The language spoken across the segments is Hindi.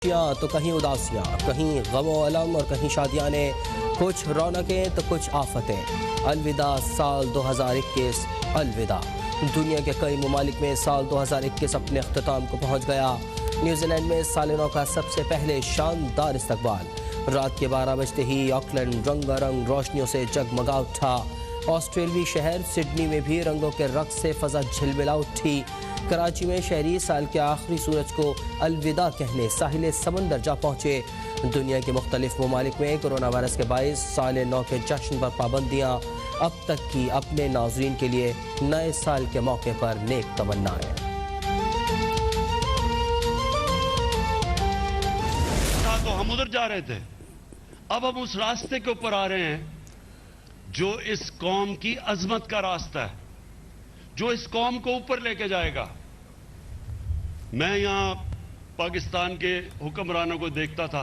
तो कहीं उदासियाँ, कहीं गमो अलम और कहीं शादियाँ ने, कुछ रौनकें तो कुछ आफतें। अलविदा साल 2021, अलविदा। दुनिया के कई ममालिक में साल 2021 अपने अख्ताम को पहुँच गया। न्यूजीलैंड में साल नौ का सबसे पहले शानदार इस्तकबाल। रात के 12 बजते ही ऑकलैंड रंगारंग रोशनियों से जगमगा उठा। ऑस्ट्रेलियाई शहर सिडनी में भी रंगों के रक्स से फजा झिलमिला उठी। कराची में शहरी साल के आखिरी सूरज को अलविदा कहने साहिल समंदर जा पहुँचे। दुनिया के मुख्तलिफ ममालिक में कोरोना वायरस के बाइस साल नौ के जश्न पर पाबंदियाँ। अब तक की अपने नाजरीन के लिए नए साल के मौके पर नेक तमन्नाएं। तो हम उधर जा रहे थे, अब हम उस रास्ते के ऊपर आ रहे हैं जो इस कौम की अजमत का रास्ता है, जो इस कौम को ऊपर लेके जाएगा। मैं यहां पाकिस्तान के हुक्मरानों को देखता था,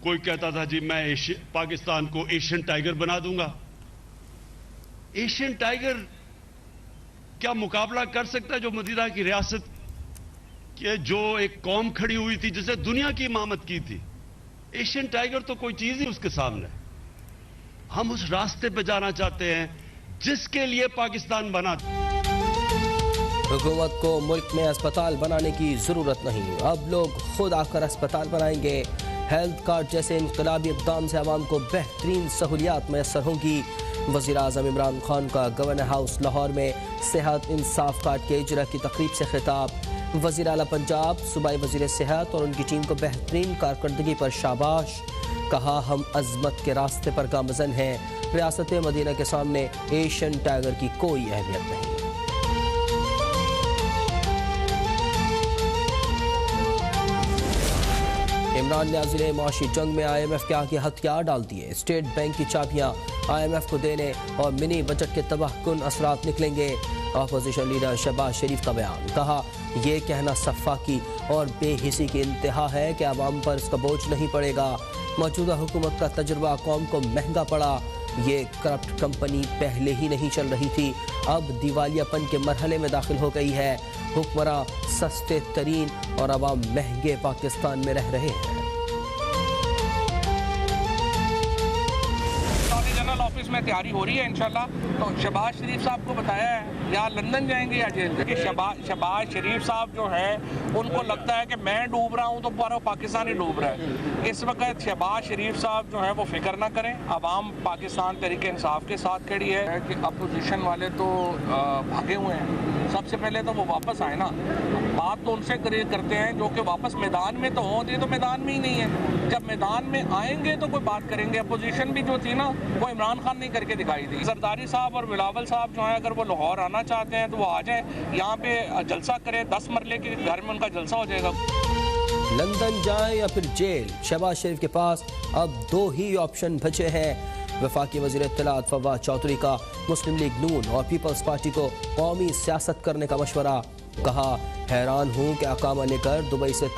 कोई कहता था जी मैं पाकिस्तान को एशियन टाइगर बना दूंगा। एशियन टाइगर क्या मुकाबला कर सकता है जो मदीना की रियासत के जो एक कौम खड़ी हुई थी जिसे दुनिया की इमामत की थी। एशियन टाइगर तो कोई चीज ही उसके सामने। हम उस रास्ते पे जाना चाहते हैं जिसके लिए पाकिस्तान बना। हुकूमत को मुल्क में अस्पताल बनाने की जरूरत नहीं, अब लोग खुद आकर अस्पताल बनाएंगे। हेल्थ कार्ड जैसे इनकलाबी इक़दाम से आवाम को बेहतरीन सहूलियात मैसर होंगी। वज़ीर आज़म इमरान खान का गवर्नर हाउस लाहौर में सेहत इंसाफ कार्ड के इजरा की तकरीब से खिताब। वज़ीर आला पंजाब सूबाई वज़ीर सेहत और उनकी टीम को बेहतरीन कारकर्दगी पर शाबाश। कहा हम अजमत के रास्ते पर गामज़न हैं। रियासत मदीना के सामने एशियन टाइगर की कोई अहमियत नहीं। इमरान न्याज़िले माशी जंग में IMF के आगे हथियार डाल दिए। स्टेट बैंक की चाबियां IMF को देने और मिनी बजट के तबाहकुन असरात निकलेंगे। अपोजिशन लीडर शहबाज शरीफ का बयान। कहा यह कहना सफ़ाकी और बेहिसी की इंतहा है कि आवाम पर इसका बोझ नहीं पड़ेगा। मौजूदा हुकूमत का तजुर्बा कौम को महंगा पड़ा। ये करप्ट कंपनी पहले ही नहीं चल रही थी, अब दिवालियापन के मरहले में दाखिल हो गई है। हुक्मरान सस्ते तरीन और आवाम महंगे पाकिस्तान में रह रहे हैं। जनरल ऑफिस में तैयारी हो रही है इंशाल्लाह। तो शहबाज शरीफ साहब को बताया है या लंदन जाएंगे या जेल जाएंगे। शहबाज शरीफ साहब जो है उनको लगता है कि मैं डूब रहा हूं तो पूरा पाकिस्तान ही डूब रहा है। इस वक्त शहबाज शरीफ साहब जो है वो फिक्र ना करें। अवाम पाकिस्तान तहरीक इंसाफ के साथ खड़ी है कि अपोजिशन वाले तो भागे हुए हैं। सबसे पहले तो वो वापस आए ना, बात तो उनसे करते हैं जो कि वापस मैदान में तो हों। ये तो मैदान में ही नहीं है। जब मैदान में आएंगे तो कोई बात करेंगे। अपोजिशन भी जो थी ना वो इमरान खान नहीं करके दिखाई दी। जरदारी साहब और बिलावल साहब जो है अगर वो लाहौर आना चाहते हैं तो वो आ जाएं, यहाँ पे जलसा करें। 10 मरले के घर में उनका जलसा हो जाएगा। लंदन जाए या फिर जेल, शहबाज शरीफ के पास अब 2 ही ऑप्शन बचे हैं। वफाकी वज़ीर इत्तलात फवाद चौधरी का मुस्लिम लीग नून और पीपल्स पार्टी को कौमी सियासत करने का मशवरा। कहा हैरान हूँ कि अकामा लेकर दुबई से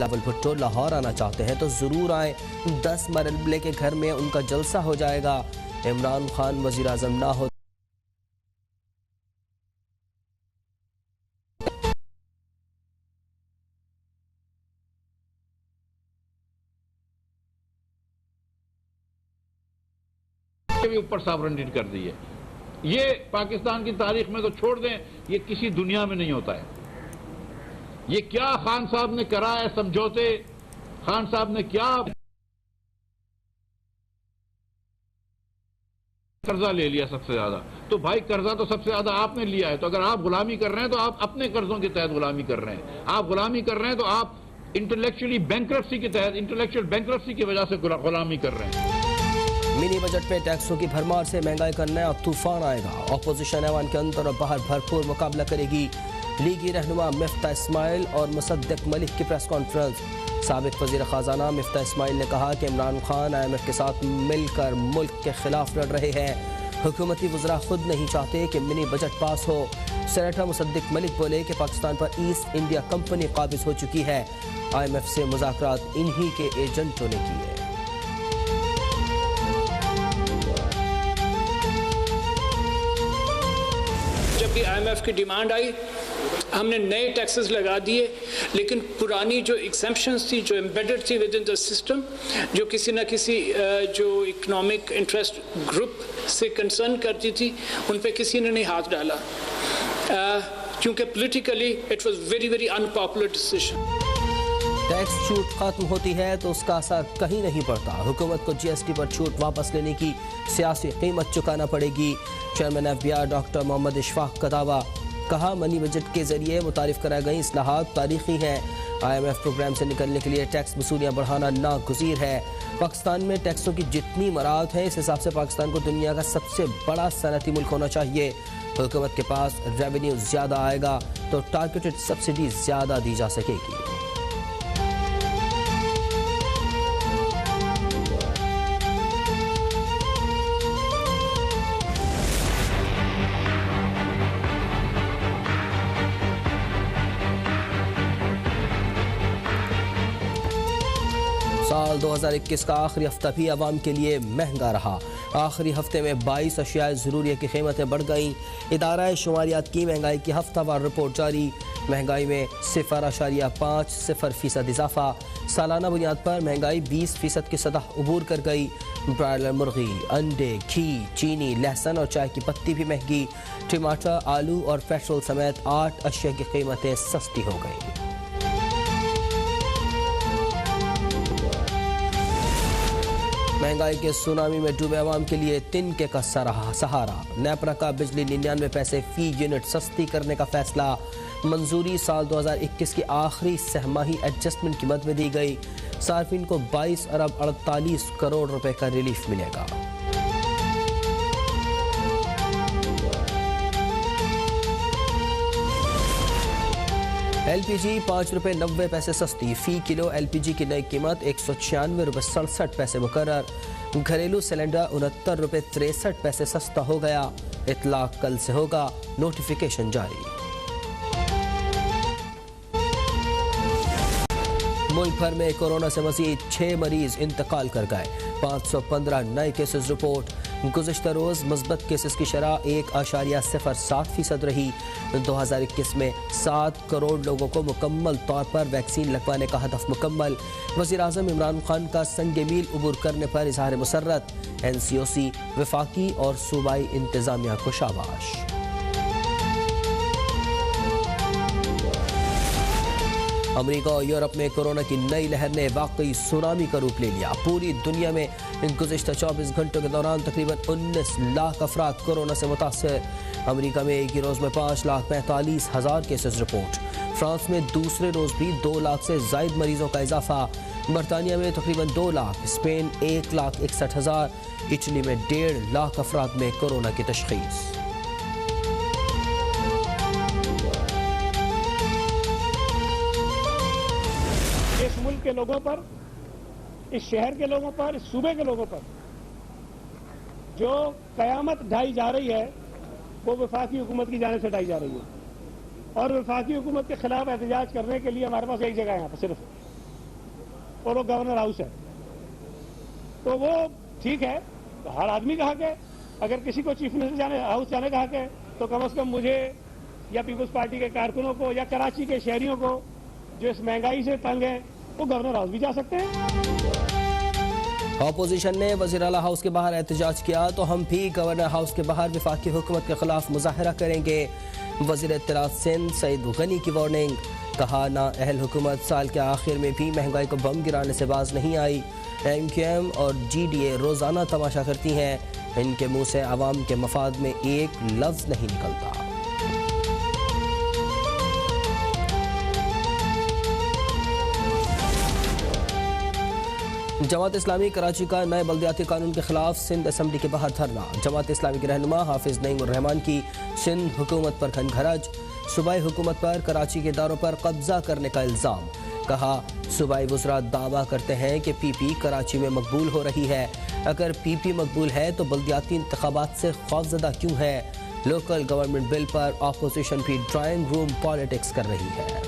बिलावल भुट्टो लाहौर आना चाहते हैं तो जरूर आए। 10 मरले के घर में उनका जलसा हो जाएगा। इमरान खान वज़ीर आज़म ना हो भी ऊपर सॉवरेनिटी कर दी है। ये पाकिस्तान की तारीख में तो छोड़ दें, ये किसी दुनिया में नहीं होता है। ये क्या खान साहब ने करा है समझौते, खान साहब ने क्या कर्जा ले लिया सबसे ज्यादा। तो भाई कर्जा तो सबसे ज्यादा आपने लिया है। तो अगर आप गुलामी कर रहे हैं तो आप अपने कर्जों के तहत गुलामी कर रहे हैं। आप गुलामी कर रहे हैं तो आप इंटेलेक्चुअली बैंक्रप्सी के तहत, इंटेलेक्चुअल बैंक्रप्सी की वजह से गुलामी कर रहे हैं। मिनी बजट में टैक्सों की भरमार से महंगाई का नया तूफान आएगा। ऑपोजिशन ऐवान के अंदर और बाहर भरपूर मुकाबला करेगी। लीगी रहनुमा मिफ्ता इस्माइल और मुसद्दिक मलिक की प्रेस कॉन्फ्रेंस। साबिक वजीर खजाना मिफ्ता इस्माइल ने कहा कि इमरान खान IMF के साथ मिलकर मुल्क के खिलाफ लड़ रहे हैं। हुकूमती वज़रा खुद नहीं चाहते कि मिनी बजट पास हो। सेनेटर मुसद्दिक मलिक बोले कि पाकिस्तान पर ईस्ट इंडिया कंपनी काबिज हो चुकी है। IMF से मुज़ाकरात इन्हीं के एजेंटों ने किए। की IMF की डिमांड आई, हमने नए टैक्सेस लगा दिए, लेकिन पुरानी जो एग्जेम्पशंस थी, जो एम्बेडेड थी विद इन द सिस्टम, जो किसी न किसी जो इकोनॉमिक इंटरेस्ट ग्रुप से कंसर्न करती थी, उन पे किसी ने नहीं हाथ डाला, क्योंकि politically it was very very unpopular decision. Tax छूट खत्म होती है तो उसका असर कहीं नहीं पड़ता। हुकूमत को GST पर छूट वापस लेने की सियासी कीमत चुकाना पड़ेगी। Chairman FBI doctor Mohammad Ishfaq का दावा, कहा मनी बजट के जरिए मुतारिफ कराई गई इस्लाहात तारीखी हैं। IMF प्रोग्राम से निकलने के लिए टैक्स वसूलियाँ बढ़ाना नागुज़ीर है। पाकिस्तान में टैक्सों की जितनी मराद है, इस हिसाब से पाकिस्तान को दुनिया का सबसे बड़ा सनती मुल्क होना चाहिए। हुकूमत के पास रेवेन्यू ज़्यादा आएगा तो टारगेटेड सब्सिडी ज़्यादा दी जा सकेगी। साल 2021 का आखिरी हफ्ता भी आवाम के लिए महंगा रहा। आखिरी हफ्ते में 22 अशियाए ज़रूरिया की कीमतें बढ़ गईं। इदारा शुमारियात की महंगाई की हफ्तावार रिपोर्ट जारी। महंगाई में 0.50% इजाफा। सालाना बुनियाद पर महंगाई 20% की सतह उबूर कर गई। ब्रायलर मुर्गी, अंडे, घी, चीनी, लहसुन और चाय की पत्ती भी महंगी। टमाटर, आलू और पेट्रोल समेत 8 अशिया की कीमतें सस्ती हो गई। महंगाई के सुनामी में डूबे अवाम के लिए तिनके का सहारा। नेपरा का बिजली 99 पैसे फी यूनिट सस्ती करने का फैसला। मंजूरी साल 2021 की आखिरी सहमाही एडजस्टमेंट की मद में दी गई। सार्फिन को 22 अरब 48 करोड़ रुपए का रिलीफ मिलेगा। LPG 5 रुपये 90 पैसे सस्ती। फी किलो LPG की नई कीमत 196 रुपये 67 पैसे मुकर्रर। घरेलू सिलेंडर 69 रुपये 63 पैसे सस्ता हो गया। इतलाक कल से होगा, नोटिफिकेशन जारी। मुल्क भर में कोरोना से मजीद 6 मरीज इंतकाल कर गए। 515 नए केसेस रिपोर्ट। गुज़िश्ता रोज़ मस्बत केसेस की शरह 1.07% रही। 2021 में 7 करोड़ लोगों को मुकम्मल तौर पर वैक्सीन लगवाने का हदफ मुकम्मल। वज़ीर आज़म इमरान खान का संग मील उबूर करने पर इजहार मुसर्रत। NCOC, वफाकी और सूबाई इंतजामिया को शाबाश। अमेरिका और यूरोप में कोरोना की नई लहर ने वाकई सुनामी का रूप ले लिया। पूरी दुनिया में गुज़िश्ता 24 घंटों के दौरान तकरीबन 19 लाख अफराद कोरोना से मुतासर। अमेरिका में एक ही रोज़ में 5,45,000 केसेस रिपोर्ट। फ्रांस में दूसरे रोज़ भी 2 लाख से ज़ायद मरीजों का इजाफा। बरतानिया में तकरीबन 2 लाख, स्पेन 1,61,000, इटली में 1.5 लाख अफराद में कोरोना की तशख़ीस। इस मुल्क के लोगों पर, इस शहर के लोगों पर, इस सूबे के लोगों पर जो कयामत ढाई जा रही है, वो वफाकी हुकूमत की जानिब से ढाई जा रही है। और वफाकी हुकूमत के खिलाफ एहतजाज करने के लिए हमारे पास एक जगह है यहाँ पर सिर्फ, और वो गवर्नर हाउस है। तो वो ठीक है, तो हर आदमी का हक है। अगर किसी को चीफ मिनिस्टर हाउस जाने का हक है, तो कम से कम मुझे या पीपुल्स पार्टी के कारकुनों को या कराची के शहरियों को जो इस महंगाई से तंग है, वो गवर्नर हाउस भी जा सकते हैं। अपोजिशन ने वज़ीर आला हाउस के बाहर एहतजाज किया तो हम भी गवर्नर हाउस के बाहर वफाकी हुकूमत के खिलाफ मुजाहरा करेंगे। वज़ीर इत्तलात सिंध सईद गनी की वार्निंग। कहा ना अहल हुकूमत साल के आखिर में भी महंगाई को बम गिराने से बाज नहीं आई। MQM और GDA रोज़ाना तमाशा करती हैं, इनके मुंह से आवाम के मफाद में एक लफ्ज़ नहीं निकलता। जमात इस्लामी कराची का नए बल्दियाती कानून के खिलाफ सिंध असम्बली के बाहर धरना। जमात इस्लामी के रहनुमा हाफिज नईम उर रहमान की सिंध हुकूमत पर खनखराज। सूबाई हुकूमत पर कराची के इदारों पर कब्जा करने का इल्ज़ाम। कहा सूबाई वज़रा दावा करते हैं कि PP कराची में मकबूल हो रही है। अगर PP मकबूल है तो बल्दियाती इंतखाबात से खौफज़दा क्यों है। लोकल गवर्नमेंट बिल पर अपोजिशन भी ड्राइंग रूम पॉलिटिक्स कर रही है।